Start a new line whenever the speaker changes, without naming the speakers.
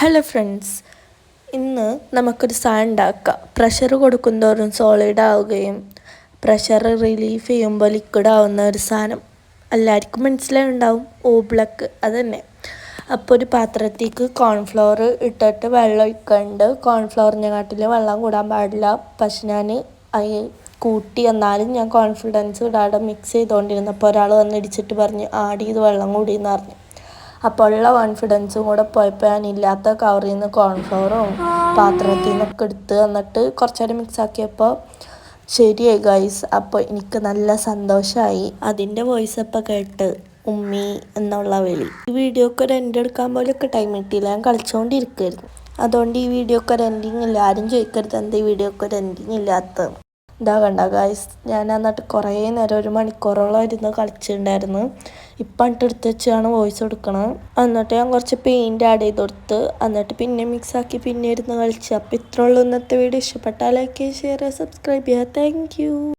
Hello friends, ഇന്ന് നമുക്കൊരു സാധനം ഉണ്ടാക്കാം. പ്രഷർ കൊടുക്കുന്തോറും സോളിഡ് ആവുകയും പ്രഷർ റിലീഫ് ചെയ്യുമ്പോൾ ലിക്വിഡ് ആവുന്ന ഒരു സാധനം എല്ലാവർക്കും മനസ്സിലായിട്ടുണ്ടാവും. ഓബ്ലക്ക് അത് തന്നെ. അപ്പോൾ ഒരു പാത്രത്തേക്ക് കോൺഫ്ലവർ ഇട്ടിട്ട് വെള്ളം ഒഴിക്കുന്നുണ്ട്. കോൺഫ്ലവറിനെക്കാട്ടിൽ വെള്ളം കൂടാൻ പാടില്ല. പക്ഷെ ഞാൻ കൂട്ടി, എന്നാലും ഞാൻ കോൺഫിഡൻസ് ഇടാതെ മിക്സ് ചെയ്തുകൊണ്ടിരുന്നപ്പോൾ ഒരാൾ വന്ന് ഇടിച്ചിട്ട് പറഞ്ഞ് ആഡ് ചെയ്ത് വെള്ളം കൂടിയെന്ന് പറഞ്ഞു. അപ്പോൾ ഉള്ള കോൺഫിഡൻസും കൂടെ പോയപ്പോൾ ഞാൻ ഇല്ലാത്ത കവറിൽ നിന്ന് കോൺഫ്ലവറും പാത്രത്തിൽ നിന്നൊക്കെ എടുത്ത് എന്നിട്ട് കുറച്ച് നേരം മിക്സ് ആക്കിയപ്പോൾ ശരിയായി ഗൈസ്. അപ്പോൾ എനിക്ക് നല്ല സന്തോഷമായി. അതിൻ്റെ വോയിസ് അപ്പോൾ കേട്ട് ഉമ്മി എന്നുള്ള വിളി. ഈ വീഡിയോക്ക് ഒരു എൻഡ് എടുക്കാൻ പോലെയൊക്കെ ടൈം കിട്ടിയില്ല, ഞാൻ കളിച്ചുകൊണ്ടിരിക്കുമായിരുന്നു. അതുകൊണ്ട് ഈ വീഡിയോക്ക് ഒരു എൻഡിങ് ഇല്ല. ആരും ചോദിക്കരുത് എന്താ ഈ വീഡിയോക്ക് ഒരു എൻഡിങ് ഇല്ലാത്തത്. ഇതാ കണ്ട ഗൈസ്, ഞാൻ എന്നിട്ട് കുറേ നേരം 1 മണിക്കൂറോളം ഇരുന്ന് കളിച്ചിട്ടുണ്ടായിരുന്നു. ഇപ്പം എടുത്ത് വെച്ചാണ് വോയിസ് കൊടുക്കണം. എന്നിട്ട് ഞാൻ കുറച്ച് പെയിൻറ്റ് ആഡ് ചെയ്ത് കൊടുത്ത് എന്നിട്ട് പിന്നെ മിക്സാക്കി പിന്നെ ഇരുന്ന് കളിച്ചു. അപ്പോൾ ഇത്രയുള്ളൂ ഇന്നത്തെ വീഡിയോ. ഇഷ്ടപ്പെട്ടാൽ ലൈക്ക് ചെയ്യുക, ഷെയർ ചെയ്യുക, സബ്സ്ക്രൈബ് ചെയ്യുക. Thank you.